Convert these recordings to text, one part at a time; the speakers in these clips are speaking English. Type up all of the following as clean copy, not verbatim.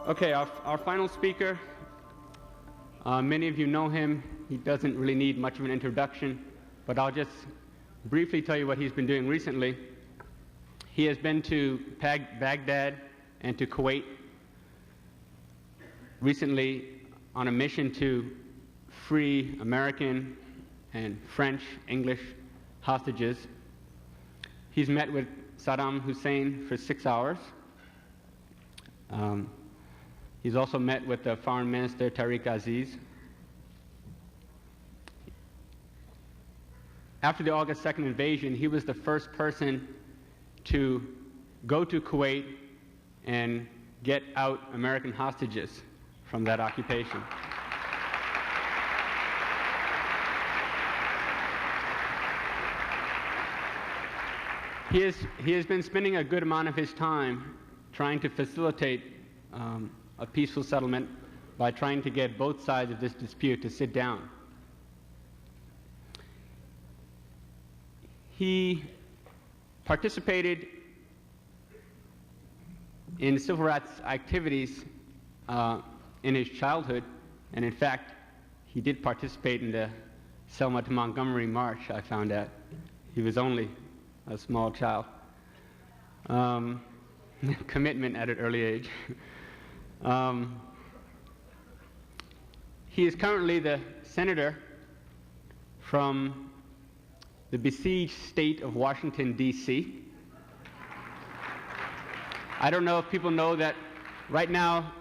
Okay, our final speaker, many of you know him. He doesn't really need much of an introduction, but I'll just briefly tell you what he's been doing recently. He has been to Baghdad and to Kuwait recently on a mission to free American and French, English hostages. He's met with Saddam Hussein for 6 hours. He's also met with the Foreign Minister Tariq Aziz. After the August 2nd invasion, he was the first person to go to Kuwait and get out American hostages from that occupation. He has been spending a good amount of his time trying to facilitate a peaceful settlement by trying to get both sides of this dispute to sit down. He participated in civil rights activities in his childhood, and in fact, he did participate in the Selma to Montgomery March, I found out. He was only a small child. Commitment at an early age. He is currently the senator from the besieged state of Washington, D.C. I don't know if people know that right now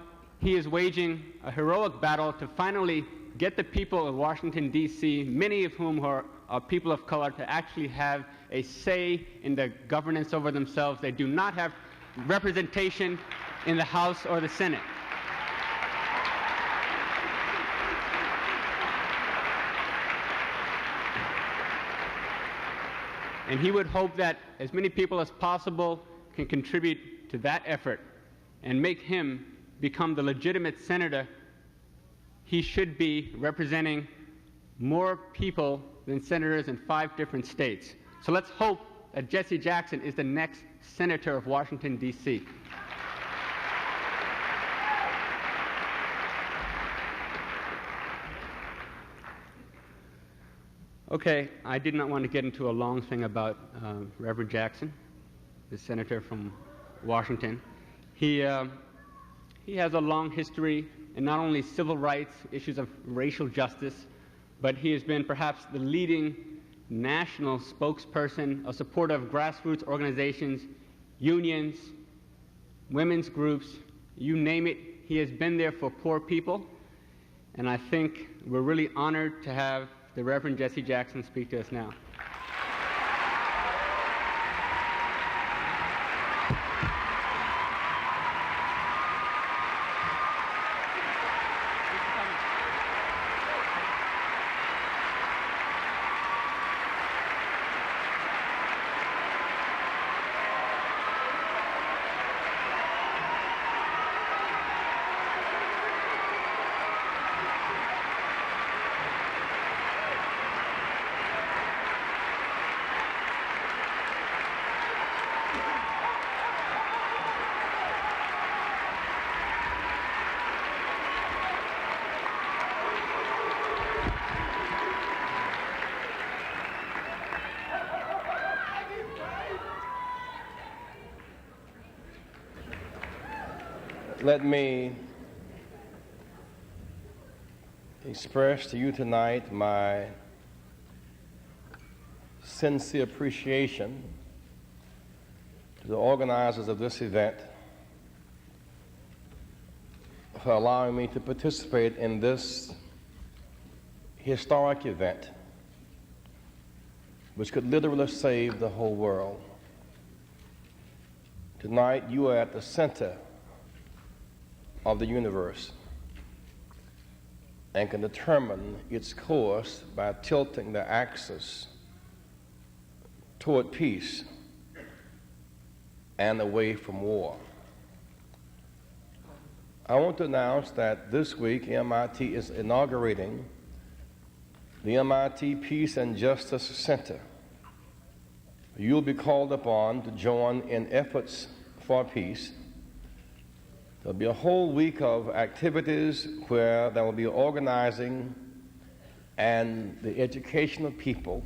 he is waging a heroic battle to finally get the people of Washington, D.C., many of whom are people of color, to actually have a say in the governance over themselves. They do not have representation in the House or the Senate. And he would hope that as many people as possible can contribute to that effort and make him become the legitimate senator he should be, representing more people than senators in 5 different states. So let's hope that Jesse Jackson is the next senator of Washington, D.C. Okay, I did not want to get into a long thing about Reverend Jackson, the senator from Washington. He has a long history in not only civil rights, issues of racial justice, but he has been perhaps the leading national spokesperson, a supporter of grassroots organizations, unions, women's groups, you name it. He has been there for poor people, and I think we're really honored to have the Reverend Jesse Jackson speak to us now. Let me express to you tonight my sincere appreciation to the organizers of this event for allowing me to participate in this historic event, which could literally save the whole world. Tonight, you are at the center of the universe and can determine its course by tilting the axis toward peace and away from war. I want to announce that this week MIT is inaugurating the MIT Peace and Justice Center. You'll be called upon to join in efforts for peace. There'll be a whole week of activities where there will be organizing and the education of people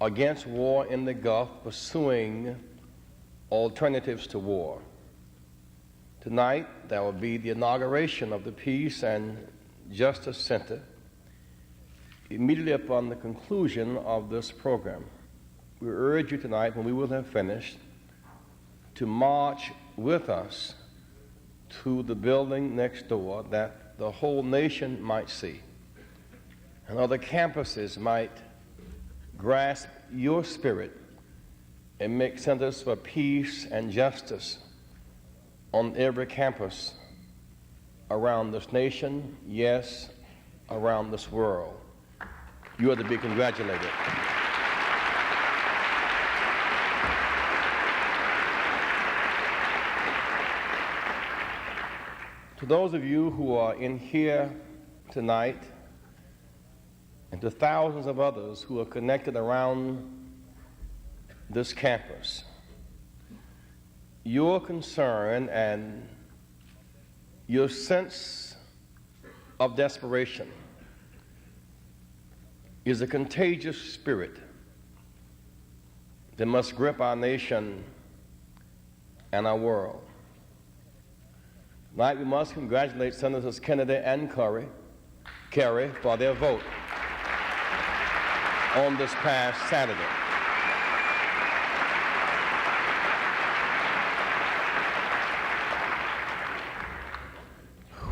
against war in the Gulf, pursuing alternatives to war. Tonight, there will be the inauguration of the Peace and Justice Center immediately upon the conclusion of this program. We urge you tonight, when we will have finished, to march with us to the building next door that the whole nation might see, and other campuses might grasp your spirit and make centers for peace and justice on every campus around this nation, yes, around this world. You are to be congratulated. To those of you who are in here tonight, and to thousands of others who are connected around this campus, your concern and your sense of desperation is a contagious spirit that must grip our nation and our world. Tonight we must congratulate Senators Kennedy and Kerry for their vote on this past Saturday.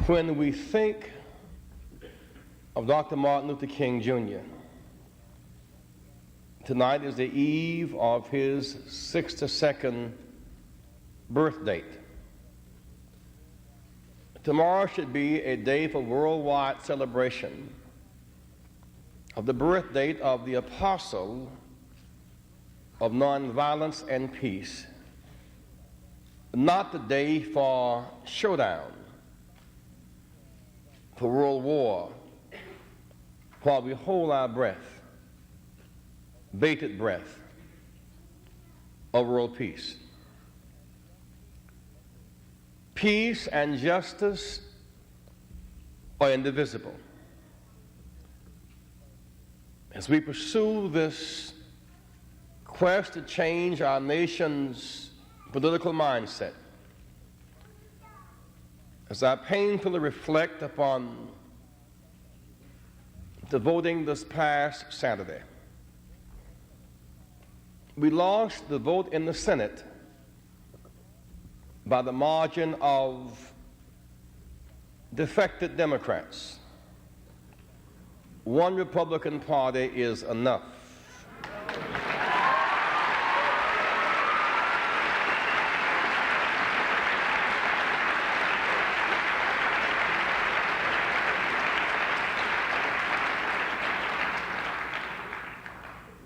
When we think of Dr. Martin Luther King Jr., tonight is the eve of his 62nd birth date. Tomorrow should be a day for worldwide celebration of the birth date of the apostle of nonviolence and peace, not the day for showdown, for world war, while we hold our breath, bated breath, of world peace. Peace and justice are indivisible. As we pursue this quest to change our nation's political mindset, as I painfully reflect upon the voting this past Saturday, we lost the vote in the Senate by the margin of defected Democrats. One Republican Party is enough.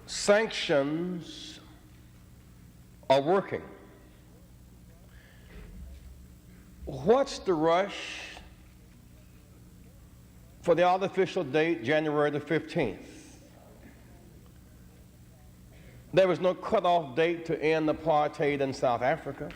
Sanctions are working. What's the rush for the artificial date, January the 15th? There was no cutoff date to end apartheid in South Africa.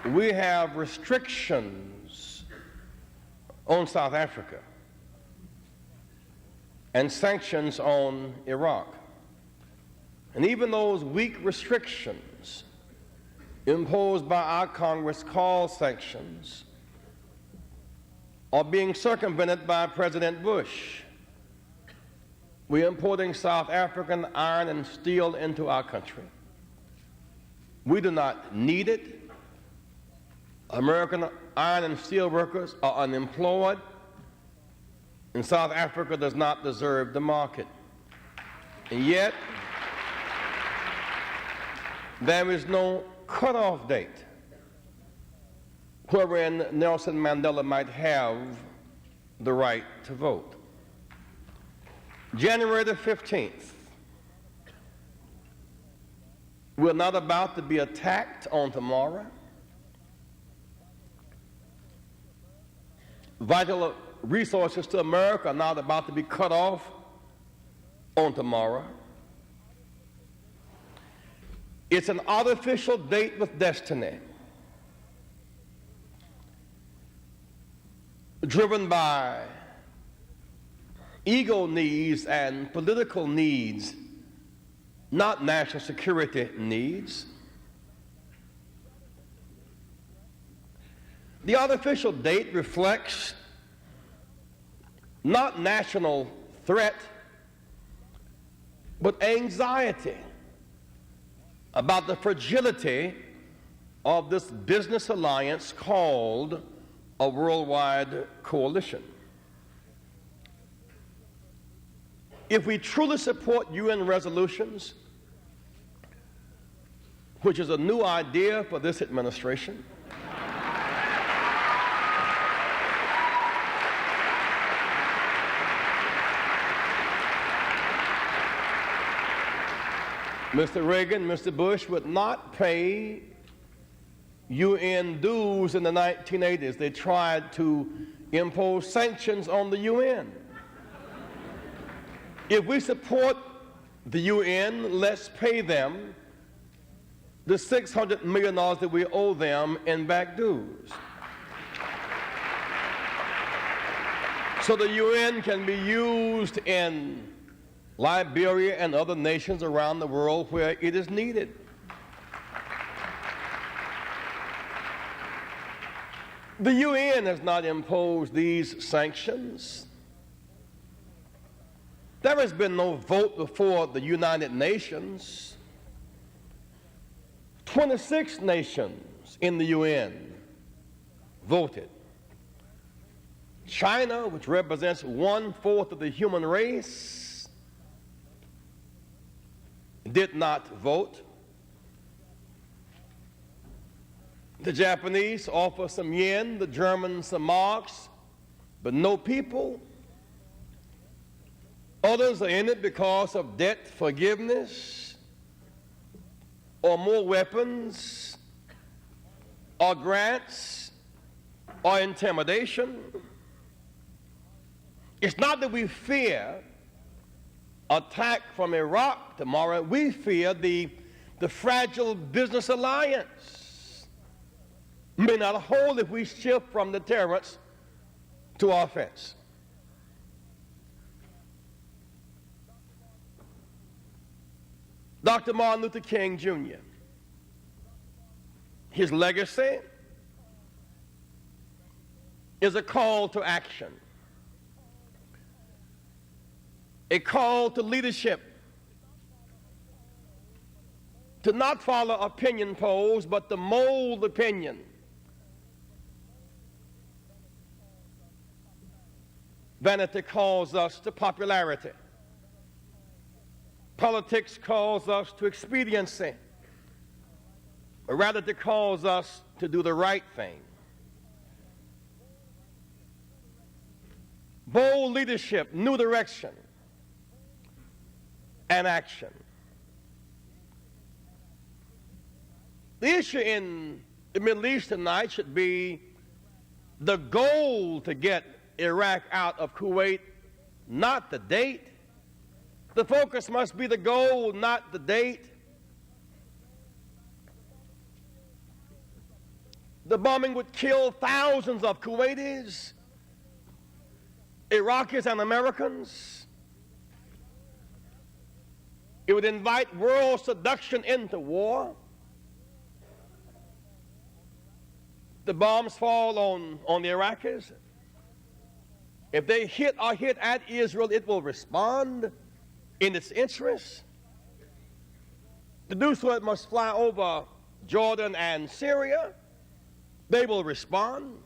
We have restrictions on South Africa and sanctions on Iraq. And even those weak restrictions imposed by our Congress, called sanctions, are being circumvented by President Bush. We're importing South African iron and steel into our country. We do not need it. American iron and steel workers are unemployed, and South Africa does not deserve the market. And yet, There is no cutoff date wherein Nelson Mandela might have the right to vote. January the 15th, we're not about to be attacked on tomorrow. Vital resources to America are not about to be cut off on tomorrow. It's an artificial date with destiny, driven by ego needs and political needs, not national security needs. The artificial date reflects not national threat, but anxiety about the fragility of this business alliance called a worldwide coalition. If we truly support UN resolutions, which is a new idea for this administration, Mr. Reagan, Mr. Bush would not pay UN dues in the 1980s. They tried to impose sanctions on the UN. If we support the UN, let's pay them the $600 million that we owe them in back dues, so the UN can be used in Liberia and other nations around the world where it is needed. The UN has not imposed these sanctions. There has been no vote before the United Nations. 26 nations in the UN voted. China, which represents 1/4 of the human race, did not vote. The Japanese offer some yen, the Germans some marks, but no people. Others are in it because of debt forgiveness, or more weapons, or grants, or intimidation. It's not that we fear attack from Iraq tomorrow. We fear the fragile business alliance may not hold if we shift from deterrence to offense. Dr. Martin Luther King Jr., his legacy is a call to action, a call to leadership, to not follow opinion polls, but to mold opinion. Vanity calls us to popularity. Politics calls us to expediency. Morality calls us to do the right thing. Bold leadership, new direction, and action. The issue in the Middle East tonight should be the goal to get Iraq out of Kuwait, not the date. The focus must be the goal, not the date. The bombing would kill thousands of Kuwaitis, Iraqis, and Americans. It would invite world seduction into war. The bombs fall on the Iraqis. If they hit at Israel, it will respond in its interest. To do so, it must fly over Jordan and Syria. They will respond.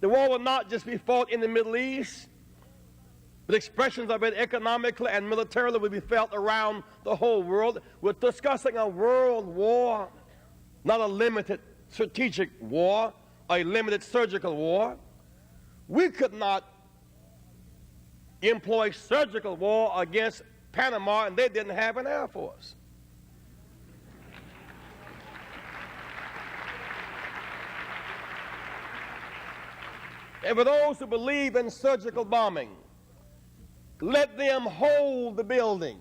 The war will not just be fought in the Middle East. but expressions of it economically and militarily will be felt around the whole world. We're discussing a world war, not a limited strategic war, a limited surgical war. We could not employ surgical war against Panama, and they didn't have an air force. And for those who believe in surgical bombing, let them hold the building.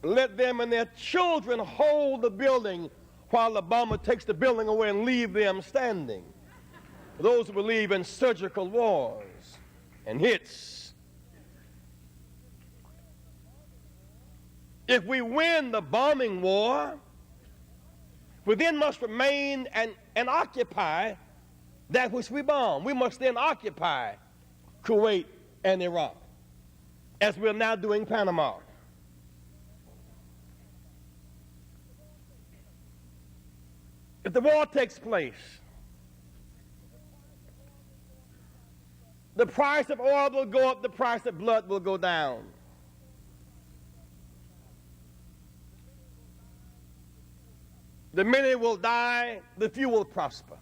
Let them and their children hold the building while the bomber takes the building away and leave them standing. For those who believe in surgical wars and hits. If we win the bombing war, we then must remain and occupy that which we bomb. We must then occupy Kuwait and Iraq, as we're now doing Panama. If the war takes place, the price of oil will go up, the price of blood will go down. The many will die, the few will prosper.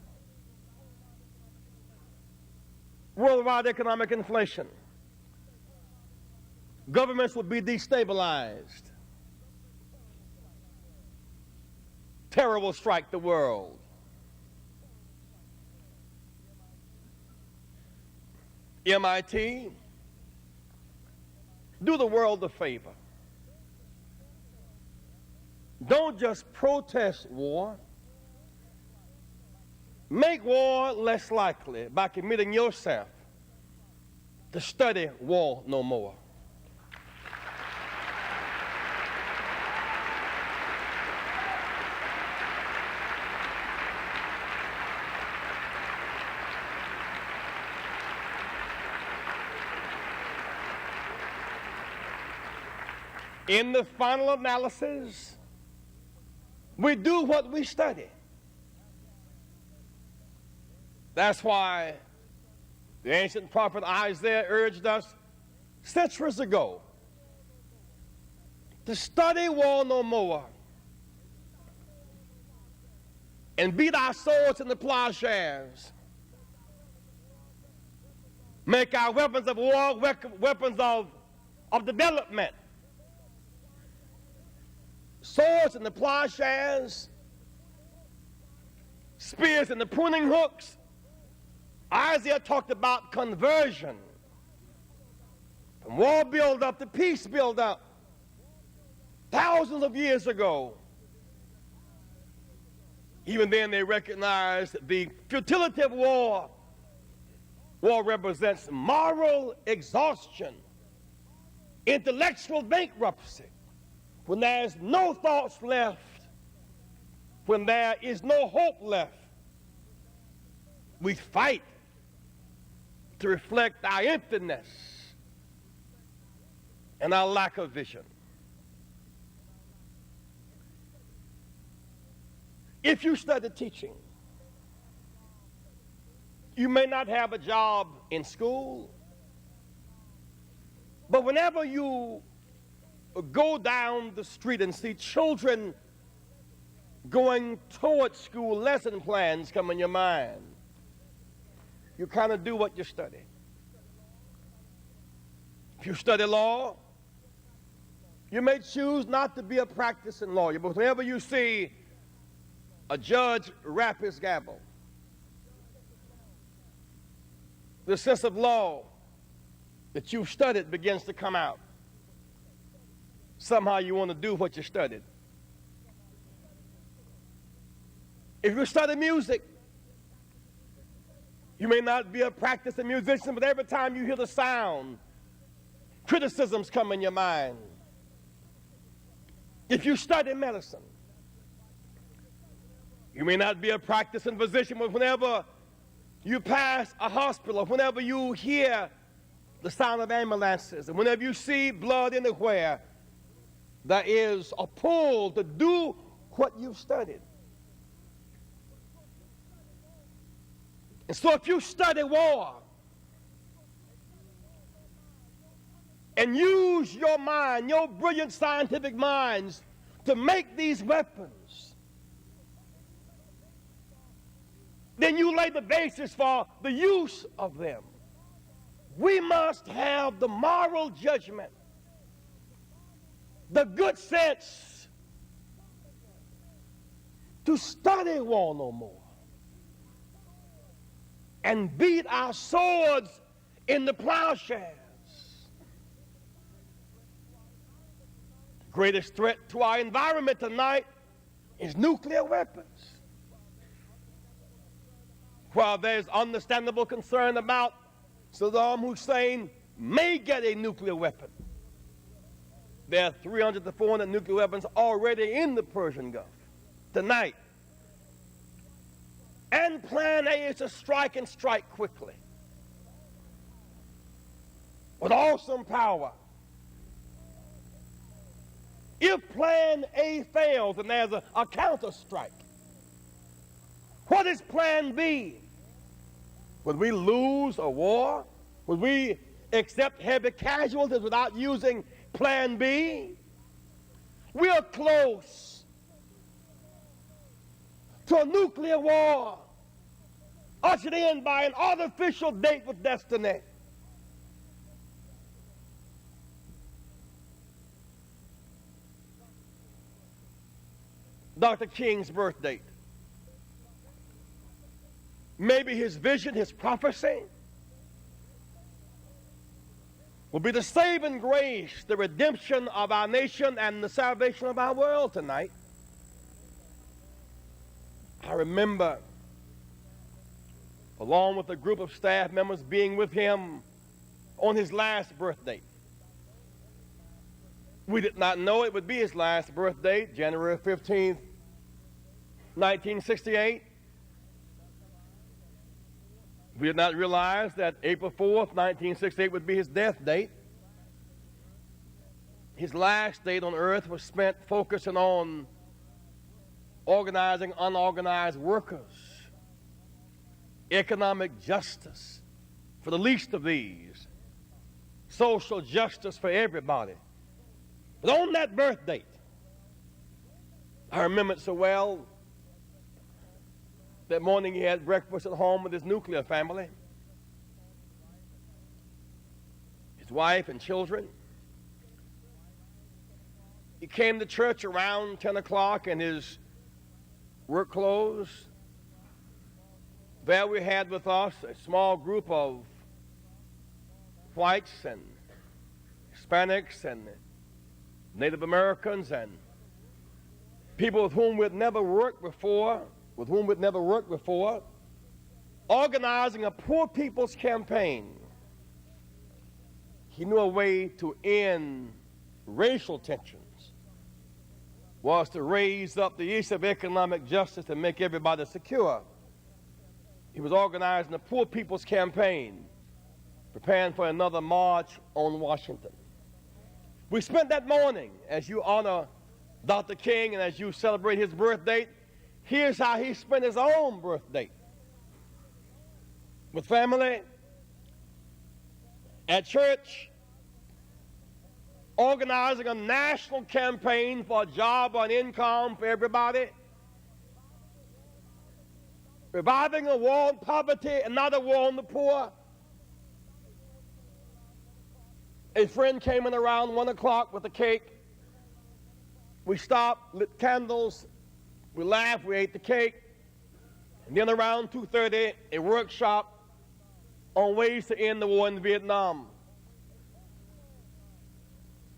Worldwide economic inflation. Governments will be destabilized. Terror will strike the world. MIT, do the world a favor. Don't just protest war. Make war less likely by committing yourself to study war no more. In the final analysis, we do what we study. That's why the ancient prophet Isaiah urged us centuries ago to study war no more and beat our swords in the plowshares. Make our weapons of war weapons of development. Swords in the plowshares, spears in the pruning hooks. Isaiah talked about conversion. From war build up to peace build up. Thousands of years ago. Even then they recognized the futility of war. War represents moral exhaustion, intellectual bankruptcy. When there's no thoughts left, when there is no hope left, we fight to reflect our emptiness and our lack of vision. If you study teaching, you may not have a job in school, but whenever you go down the street and see children going towards school, lesson plans come in your mind. You kind of do what you study. If you study law, you may choose not to be a practicing lawyer, but whenever you see a judge rap his gavel, the sense of law that you've studied begins to come out. Somehow you want to do what you studied. If you study music, you may not be a practicing musician, but every time you hear the sound, criticisms come in your mind. If you study medicine, you may not be a practicing physician, but whenever you pass a hospital, whenever you hear the sound of ambulances, and whenever you see blood anywhere, there is a pull to do what you've studied. And so if you study war, and use your mind, your brilliant scientific minds, to make these weapons, then you lay the basis for the use of them. We must have the moral judgment, the good sense to study war no more and beat our swords in the plowshares. The greatest threat to our environment tonight is nuclear weapons. While there's understandable concern about Saddam Hussein may get a nuclear weapon, there are 300 to 400 nuclear weapons already in the Persian Gulf tonight. And Plan A is to strike and strike quickly with awesome power. If Plan A fails and there's a counter-strike, what is Plan B? Would we lose a war? Would we accept heavy casualties without using Plan B? We are close to a nuclear war ushered in by an artificial date with destiny. Dr. King's birth date. Maybe his vision, his prophecy will be the saving grace, the redemption of our nation and the salvation of our world tonight. I remember, along with a group of staff members, being with him on his last birthday. We did not know it would be his last birthday, January 15th, 1968. We did not realize that April 4th, 1968 would be his death date. His last date on earth was spent focusing on organizing unorganized workers, economic justice for the least of these, social justice for everybody. But on that birth date, I remember it so well. That morning he had breakfast at home with his nuclear family, his wife and children. He came to church around 10 o'clock in his work clothes. There we had with us a small group of whites and Hispanics and Native Americans and people with whom we'd never worked before, organizing a poor people's campaign. He knew a way to end racial tensions was to raise up the issue of economic justice and make everybody secure. He was organizing a poor people's campaign, preparing for another march on Washington. We spent that morning, as you honor Dr. King and as you celebrate his birth date, here's how he spent his own birth date. With family, at church, organizing a national campaign for a job and income for everybody, reviving a war on poverty, another war on the poor. A friend came in around 1 o'clock with a cake. We stopped, lit candles, we laughed, we ate the cake. And then around 2:30, a workshop on ways to end the war in Vietnam.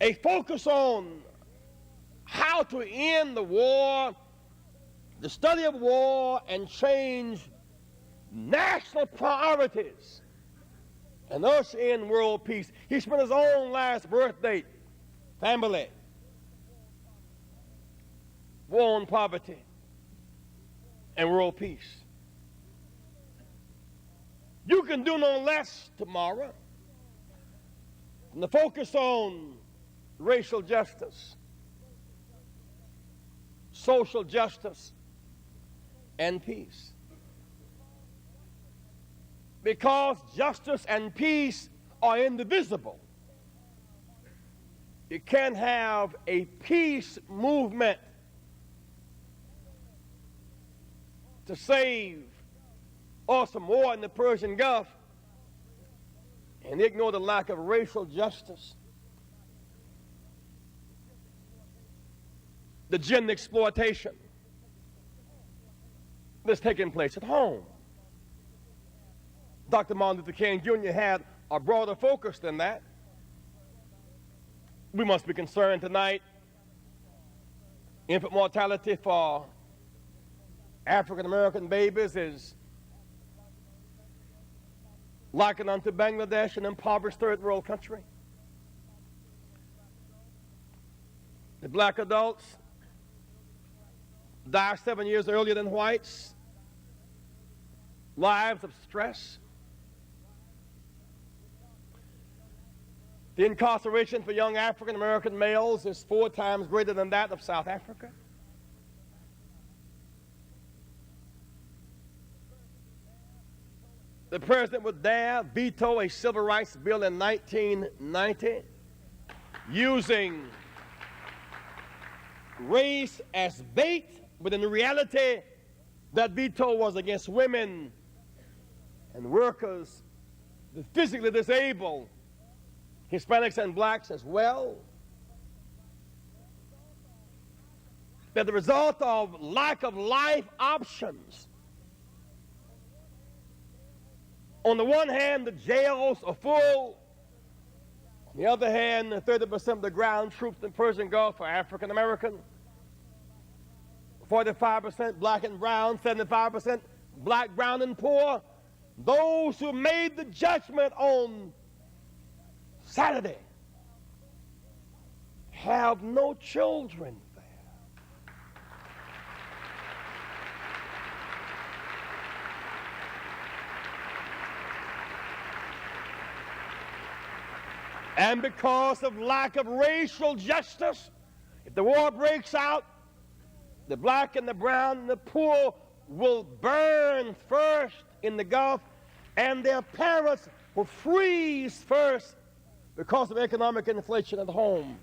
A focus on how to end the war, the study of war, and change national priorities and usher in world peace. He spent his own last birthday, family, war on poverty, and world peace. You can do no less tomorrow than to focus on racial justice, social justice, and peace. Because justice and peace are indivisible. You can't have a peace movement to save or some war in the Persian Gulf and ignore the lack of racial justice, the gender exploitation that's taking place at home. Dr. Martin Luther King Jr. had a broader focus than that. We must be concerned tonight. Infant mortality for African American babies is likened unto Bangladesh, an impoverished third world country. The black adults die 7 years earlier than whites. Lives of stress. The incarceration for young African American males is 4 times greater than that of South Africa. The president would dare veto a civil rights bill in 1990 using race as bait, but in reality, that veto was against women and workers, the physically disabled, Hispanics and blacks as well. That the result of lack of life options. On the one hand, the jails are full. On the other hand, 30% of the ground troops in the Persian Gulf are African American. 45% black and brown, 75% black, brown, and poor. Those who made the judgment on Saturday have no children there. And because of lack of racial justice, if the war breaks out, the black and the brown and the poor will burn first in the Gulf, and their parents will freeze first because of economic inflation at home.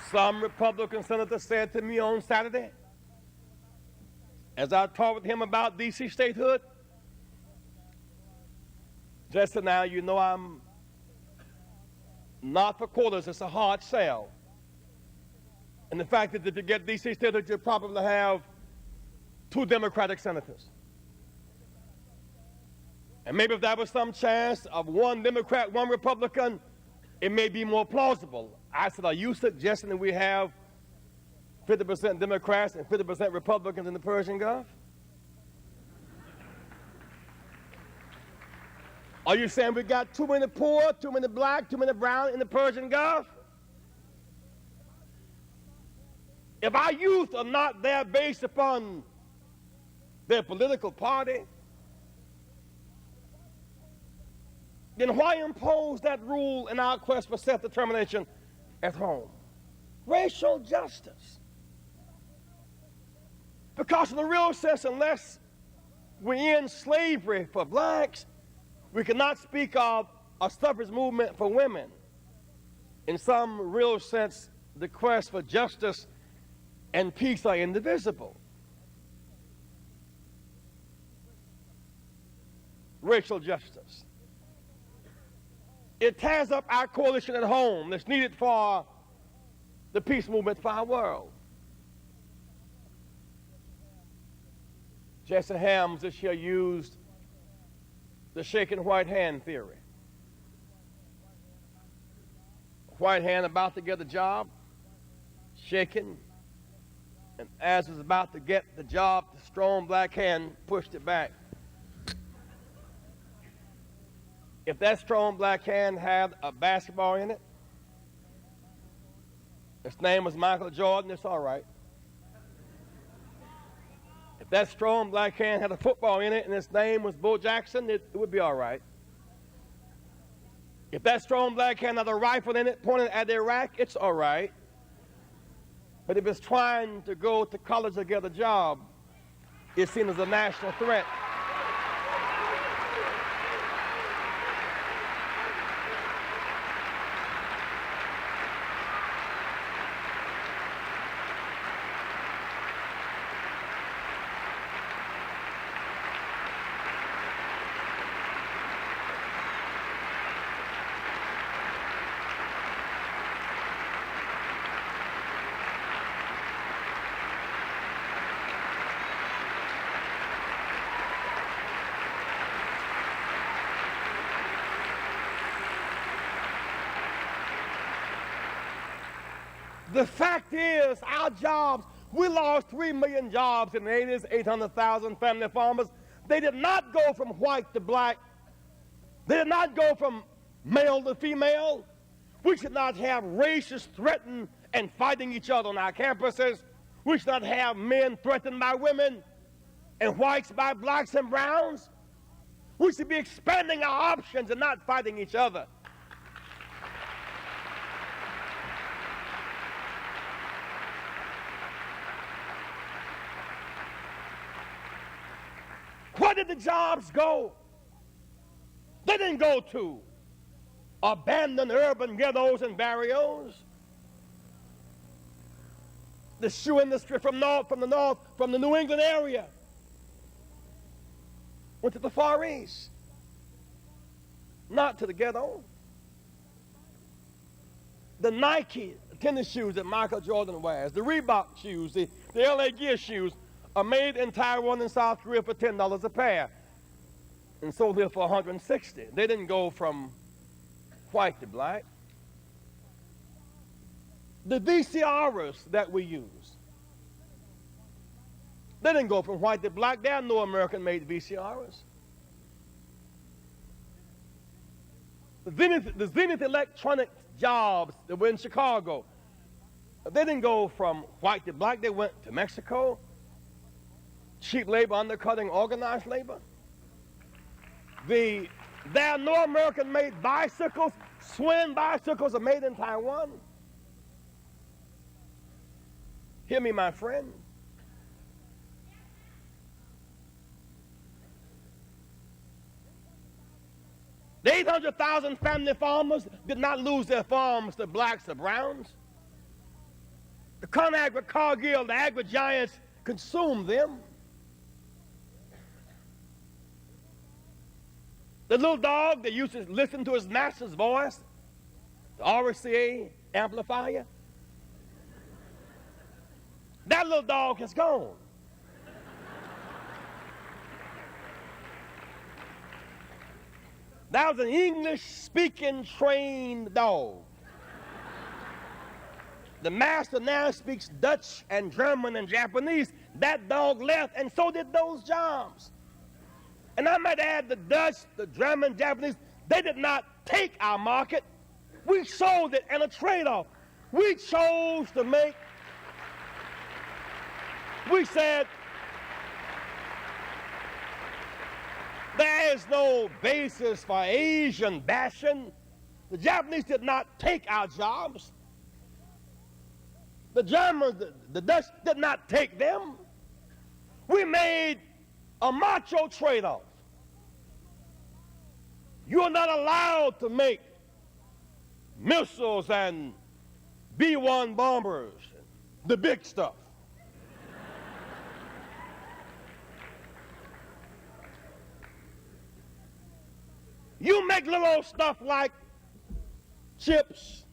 Some Republican senator said to me on Saturday, as I talked with him about D.C. statehood, just now, you know I'm not for quotas, it's a hard sell. And the fact that if you get D.C. statehood, you'll probably have 2 Democratic senators. And maybe if there was some chance of 1 Democrat, 1 Republican, it may be more plausible. I said, are you suggesting that we have 50% Democrats and 50% Republicans in the Persian Gulf? Are you saying we got too many poor, too many black, too many brown in the Persian Gulf? If our youth are not there based upon their political party, then why impose that rule in our quest for self-determination at home? Racial justice. Because in the real sense, unless we end slavery for blacks, we cannot speak of a suffrage movement for women. In some real sense, the quest for justice and peace are indivisible. Racial justice. It tears up our coalition at home that's needed for the peace movement for our world. Jesse Helms this year used the shaking white hand theory. White hand about to get a job, shaking, and as was about to get the job, the strong black hand pushed it back. If that strong black hand had a basketball in it, his name was Michael Jordan, it's all right. If that strong black hand had a football in it and his name was Bo Jackson, it would be all right. If that strong black hand had a rifle in it pointed at Iraq, it's all right. But if it's trying to go to college to get a job, is seen as a national threat. The fact is, our jobs, we lost 3 million jobs in the 80s, 800,000 family farmers. They did not go from white to black. They did not go from male to female. We should not have races threatened and fighting each other on our campuses. We should not have men threatened by women and whites by blacks and browns. We should be expanding our options and not fighting each other. Where did the jobs go? They didn't go to abandoned urban ghettos and barrios. The shoe industry from the New England area went to the Far East, not to the ghetto. The Nike tennis shoes that Michael Jordan wears, the Reebok shoes, the LA Gear shoes, are made in Taiwan and South Korea for $10 a pair and sold here for $160. They didn't go from white to black. The VCRs that we use, they didn't go from white to black. There are no American-made VCRs. The Zenith Electronics jobs that were in Chicago, they didn't go from white to black. They went to Mexico. Cheap labor undercutting organized labor. There are no American-made bicycles. Swing bicycles are made in Taiwan. Hear me, my friend. The 800,000 family farmers did not lose their farms to blacks or browns. The ConAgra, Cargill, the agri-giants consumed them. The little dog that used to listen to his master's voice, the RCA amplifier, that little dog is gone. That was an English-speaking trained dog. The master now speaks Dutch and German and Japanese. That dog left, and so did those jobs. And I might add, the Dutch, the German, Japanese, they did not take our market. We sold it in a trade-off. We chose to make, we said, there is no basis for Asian bashing. The Japanese did not take our jobs. The Germans, the Dutch did not take them. We made a macho trade-off. You are not allowed to make missiles and B-1 bombers, the big stuff. You make little old stuff like chips,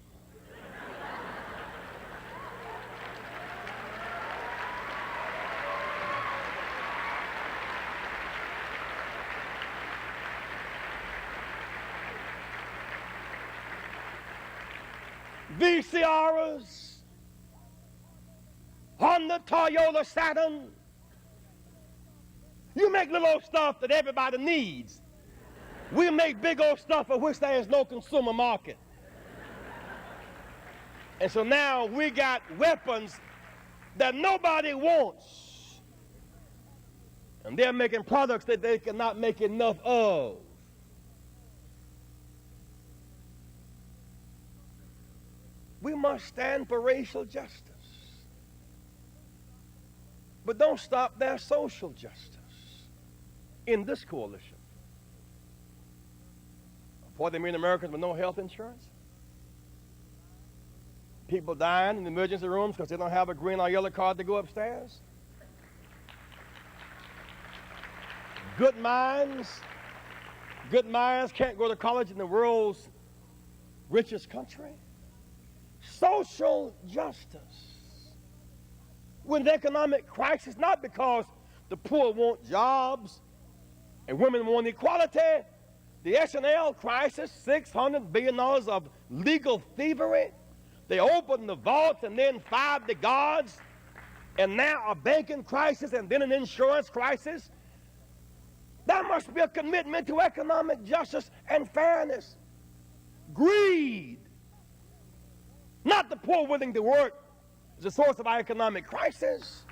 VCRs, Honda, Toyota, Saturn. You make little old stuff that everybody needs. We make big old stuff for which there is no consumer market. And so now we got weapons that nobody wants. And they're making products that they cannot make enough of. We must stand for racial justice. But don't stop there. Social justice in this coalition. 40 million Americans with no health insurance. People dying in the emergency rooms because they don't have a green or yellow card to go upstairs. Good minds can't go to college in the world's richest country. Social justice. We're in an economic crisis, not because the poor want jobs and women want equality. The S&L crisis, $600 billion of legal thievery. They opened the vaults and then fired the guards. And now a banking crisis and then an insurance crisis. That must be a commitment to economic justice and fairness. Greed, not the poor willing to work, is the source of our economic crisis.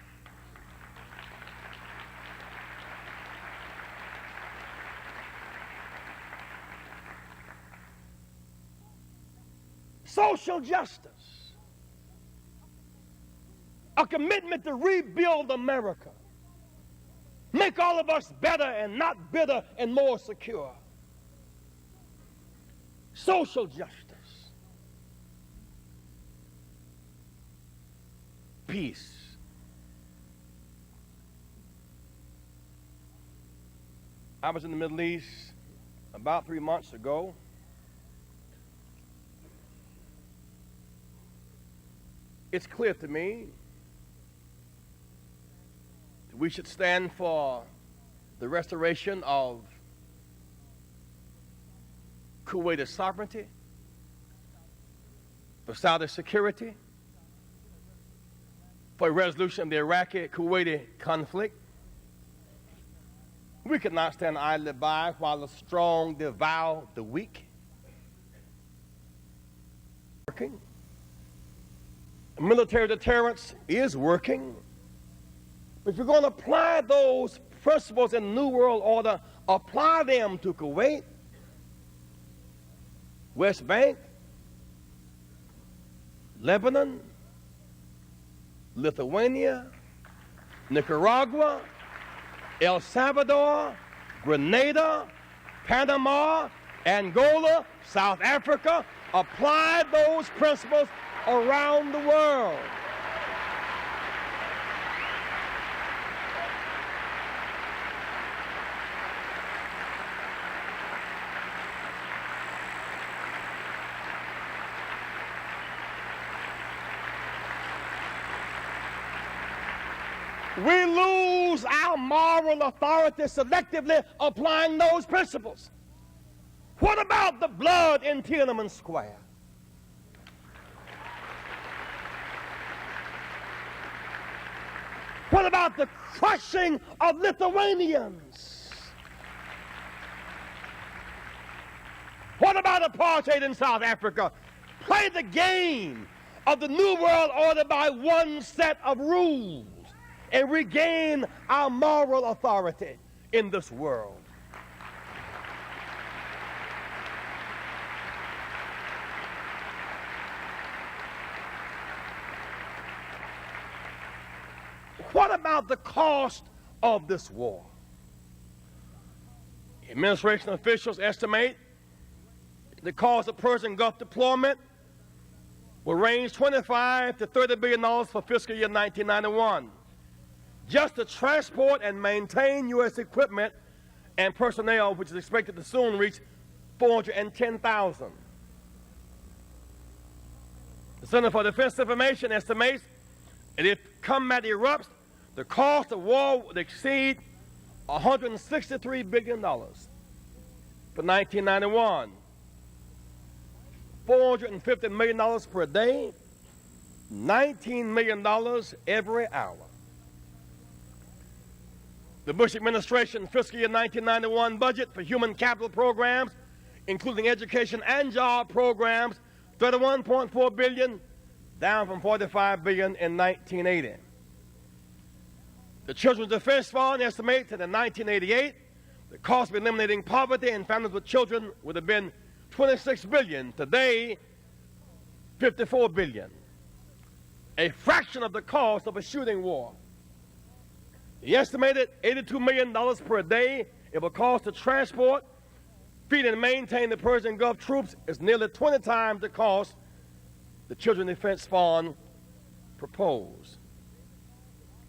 Social justice, a commitment to rebuild America, make all of us better and not bitter and more secure. Social justice, peace. I was in the Middle East about 3 months ago. It's clear to me that we should stand for the restoration of Kuwaiti sovereignty, for Saudi security, for a resolution of the Iraqi-Kuwaiti conflict. We could not stand idly by while the strong devour the weak. Working. Military deterrence is working. But if you're going to apply those principles in the New World Order, apply them to Kuwait, West Bank, Lebanon, Lithuania, Nicaragua, El Salvador, Grenada, Panama, Angola, South Africa. Apply those principles around the world. We lose our moral authority selectively applying those principles. What about the blood in Tiananmen Square? What about the crushing of Lithuanians? What about apartheid in South Africa? Play the game of the New World Order by one set of rules and regain our moral authority in this world. What about the cost of this war? Administration officials estimate the cost of Persian Gulf deployment will range $25 to $30 billion for fiscal year 1991. Just to transport and maintain U.S. equipment and personnel, which is expected to soon reach 410,000. The Center for Defense Information estimates that if combat erupts, the cost of war would exceed $163 billion for 1991. $450 million per day, $19 million every hour. The Bush administration fiscal year 1991 budget for human capital programs, including education and job programs, $31.4 billion, down from $45 billion in 1980. The Children's Defense Fund estimates that in 1988, the cost of eliminating poverty in families with children would have been $26 billion. Today, $54 billion. A fraction of the cost of a shooting war. The estimated $82 million per day it will cost to transport, feed, and maintain the Persian Gulf troops is nearly 20 times the cost the Children's Defense Fund proposed.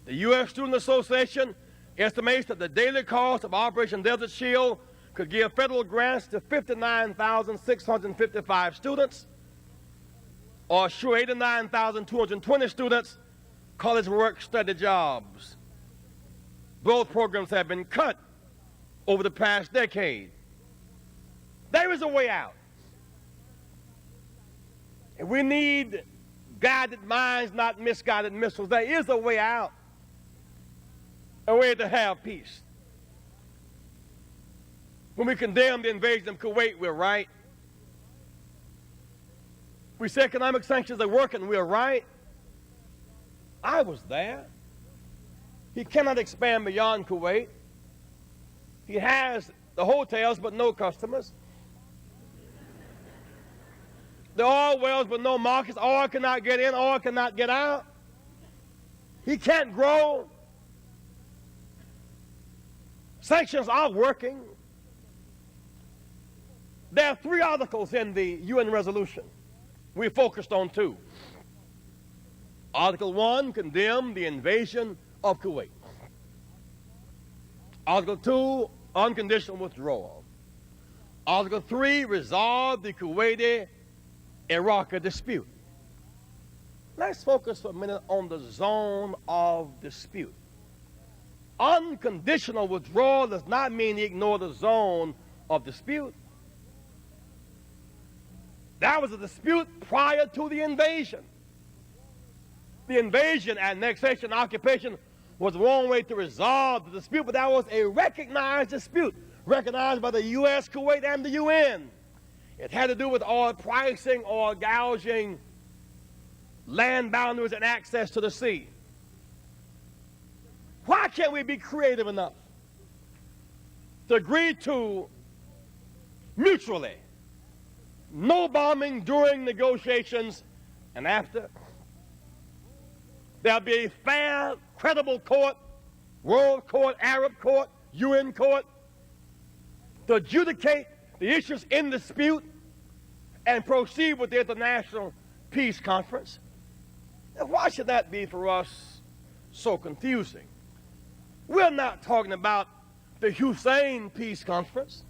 The U.S. Student Association estimates that the daily cost of Operation Desert Shield could give federal grants to 59,655 students, or assure 89,220 students college work study jobs. Both programs have been cut over the past decade. There is a way out. And we need guided minds, not misguided missiles. There is a way out, a way to have peace. When we condemn the invasion of Kuwait, we're right. We say economic sanctions are working, we're right. I was there. He cannot expand beyond Kuwait. He has the hotels but no customers. The oil wells but no markets. Oil cannot get in, oil cannot get out. He can't grow. Sanctions are working. There are 3 articles in the UN resolution. We focused on 2. Article 1 condemned the invasion of Kuwait. Article 2, unconditional withdrawal. Article 3, resolve the Kuwaiti-Iraqi dispute. Let's focus for a minute on the zone of dispute. Unconditional withdrawal does not mean ignore the zone of dispute. That was a dispute prior to the invasion. The invasion, annexation, occupation was one way to resolve the dispute, but that was a recognized dispute, recognized by the U.S., Kuwait, and the UN. It had to do with oil pricing, oil gouging, land boundaries, and access to the sea. Why can't we be creative enough to agree to mutually no bombing during negotiations and after? There'll be a fair, credible court, world court, Arab court, UN court, to adjudicate the issues in dispute and proceed with the International Peace Conference. Now, why should that be for us so confusing? We're not talking about the Hussein Peace Conference.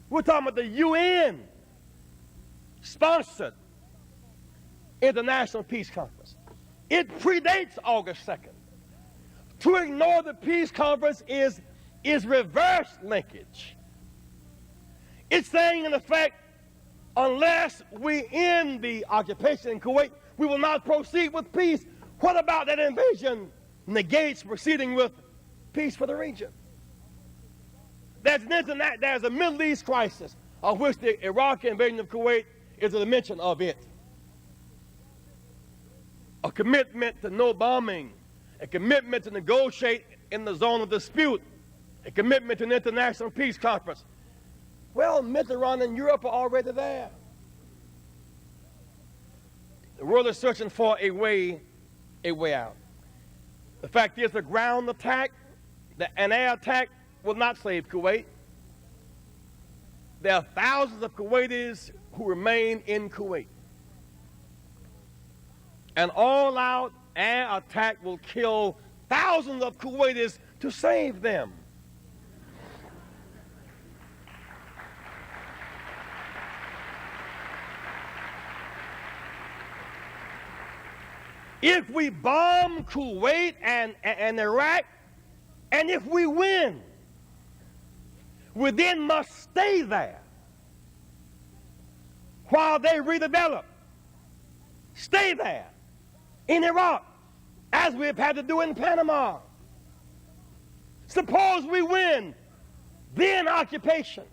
We're talking about the UN-sponsored International Peace Conference. It predates August 2nd. To ignore the peace conference is reverse linkage. It's saying, in effect, unless we end the occupation in Kuwait, we will not proceed with peace. What about that invasion negates proceeding with peace for the region? There's a Middle East crisis, of which the Iraqi invasion of Kuwait is a dimension of it. A commitment to no bombing, a commitment to negotiate in the zone of dispute, a commitment to an international peace conference. Well, Mitterrand and Europe are already there. The world is searching for a way out. The fact is, the ground attack, an air attack will not save Kuwait. There are thousands of Kuwaitis who remain in Kuwait. An all-out air attack will kill thousands of Kuwaitis to save them. If we bomb Kuwait and Iraq, and if we win, we then must stay there while they redevelop. Stay there in Iraq, as we've had to do in Panama. Suppose we win, then occupation,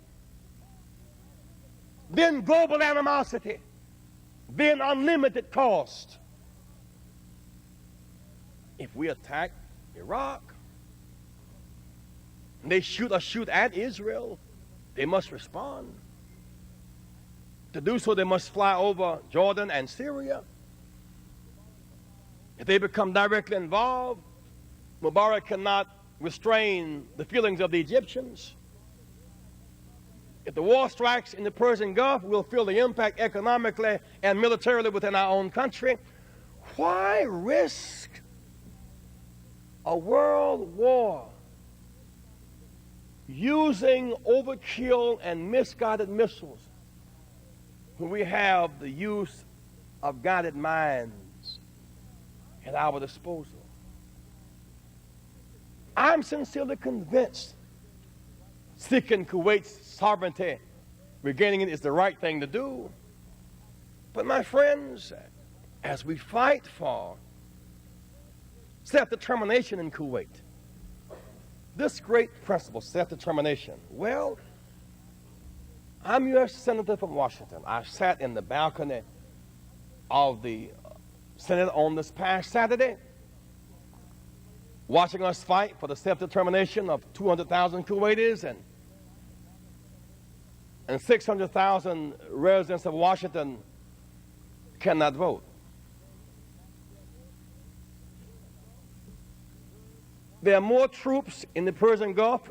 then global animosity, then unlimited cost. If we attack Iraq, and they shoot at Israel, they must respond. To do so, they must fly over Jordan and Syria. If they become directly involved, Mubarak cannot restrain the feelings of the Egyptians. If the war strikes in the Persian Gulf, we'll feel the impact economically and militarily within our own country. Why risk a world war using overkill and misguided missiles when we have the use of guided minds at our disposal? I'm sincerely convinced seeking Kuwait's sovereignty, regaining it, is the right thing to do. But my friends, as we fight for self-determination in Kuwait, this great principle, self-determination, well, I'm U.S. Senator from Washington. I sat in the balcony of the Senate on this past Saturday, watching us fight for the self-determination of 200,000 Kuwaitis and 600,000 residents of Washington cannot vote. There are more troops in the Persian Gulf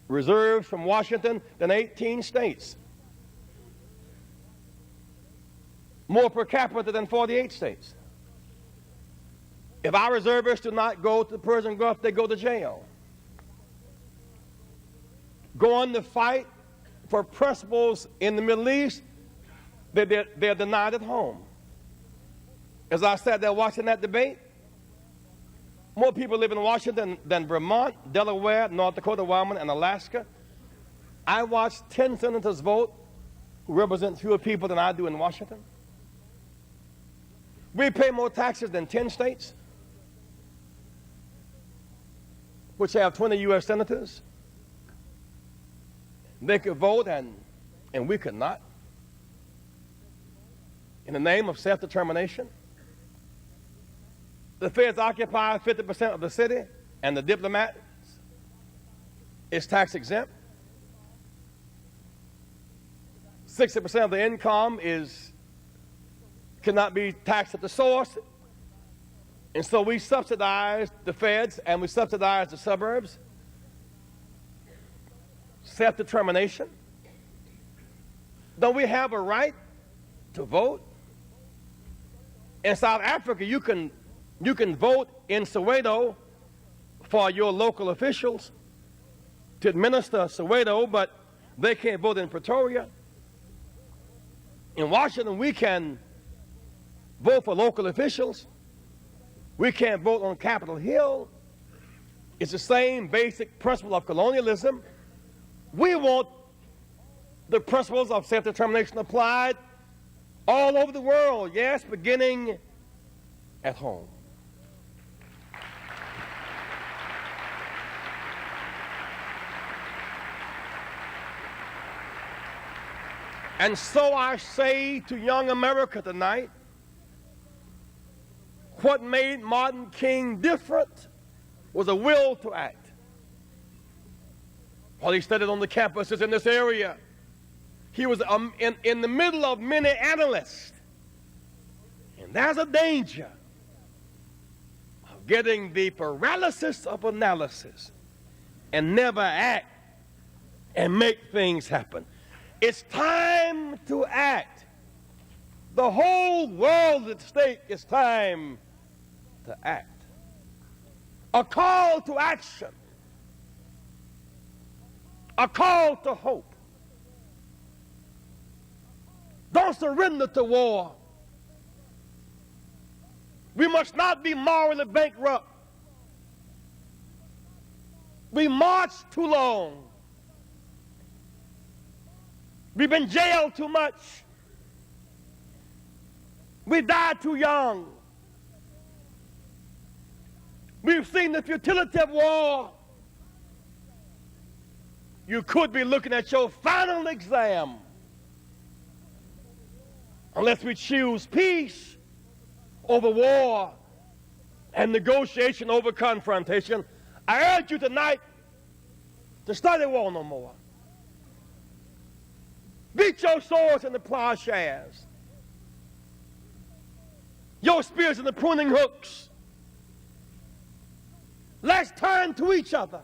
reserves from Washington than 18 states. More per capita than 48 states. If our reservists do not go to the Persian Gulf, they go to jail. Go on to fight for principles in the Middle East that they're denied at home. As I sat there watching that debate, more people live in Washington than Vermont, Delaware, North Dakota, Wyoming, and Alaska. I watched 10 senators vote who represent fewer people than I do in Washington. We pay more taxes than 10 states, which have 20 U.S. senators. They could vote and we could not. In the name of self-determination, the feds occupy 50% of the city, and the diplomat is tax exempt. 60% of the income cannot be taxed at the source. And so we subsidize the feds and we subsidize the suburbs. Self-determination. Don't we have a right to vote? In South Africa, you can vote in Soweto for your local officials to administer Soweto, but they can't vote in Pretoria. In Washington, we can vote for local officials. We can't vote on Capitol Hill. It's the same basic principle of colonialism. We want the principles of self-determination applied all over the world, yes, beginning at home. And so I say to young America tonight, what made Martin King different was a will to act. While he studied on the campuses in this area, he was in the middle of many analysts. And there's a danger of getting the paralysis of analysis and never act and make things happen. It's time to act. The whole world at stake. It's time to act. A call to action. A call to hope. Don't surrender to war. We must not be morally bankrupt. We marched too long. We've been jailed too much. We died too young. We've seen the futility of war. You could be looking at your final exam unless we choose peace over war and negotiation over confrontation. I urge you tonight to study war no more. Beat your swords in the plowshares, your spears in the pruning hooks. Let's turn to each other.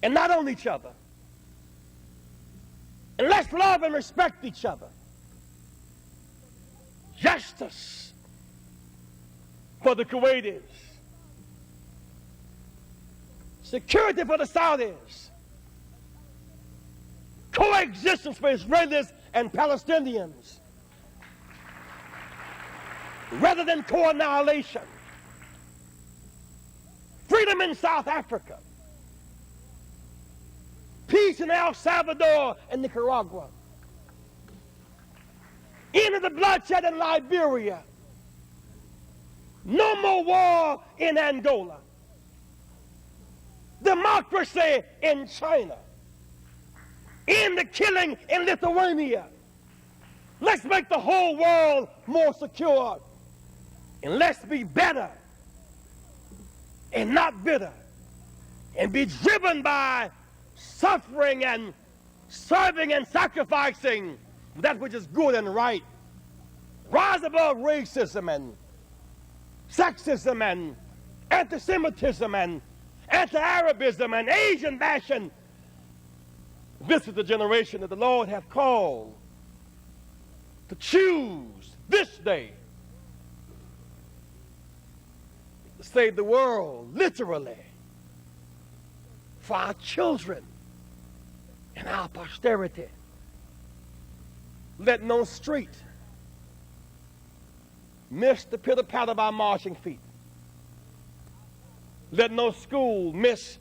And not on each other. And let's love and respect each other. Justice for the Kuwaitis. Security for the Saudis. Coexistence for Israelis and Palestinians. Rather than co-annihilation. Freedom in South Africa. Peace in El Salvador and Nicaragua. End of the bloodshed in Liberia. No more war in Angola. Democracy in China. End the killing in Lithuania. Let's make the whole world more secure. And let's be better and not bitter. And be driven by suffering and serving and sacrificing that which is good and right. Rise above racism and sexism and anti-Semitism and anti-Arabism and Asian bashing. This is the generation that the Lord hath called to choose this day to save the world, literally, for our children and our posterity. Let no street miss the pitter-patter of our marching feet. Let no school miss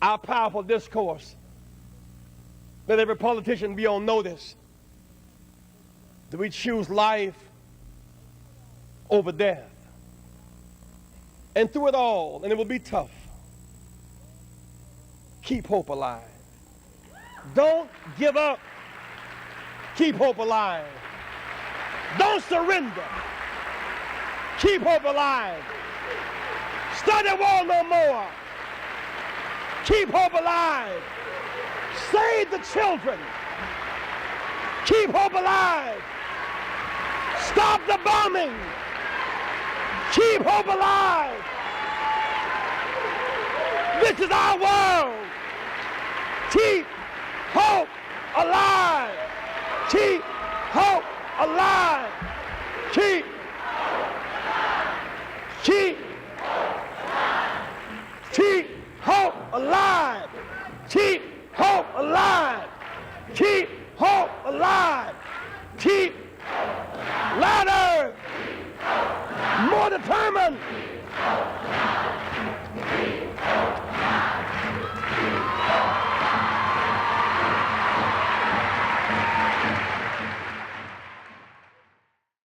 our powerful discourse. Let every politician be on notice that we choose life over death. And through it all, and it will be tough, keep hope alive. Don't give up. Keep hope alive. Don't surrender. Keep hope alive. Study war no more. Keep hope alive. Save the children. Keep hope alive. Stop the bombing. Keep hope alive. This is our world.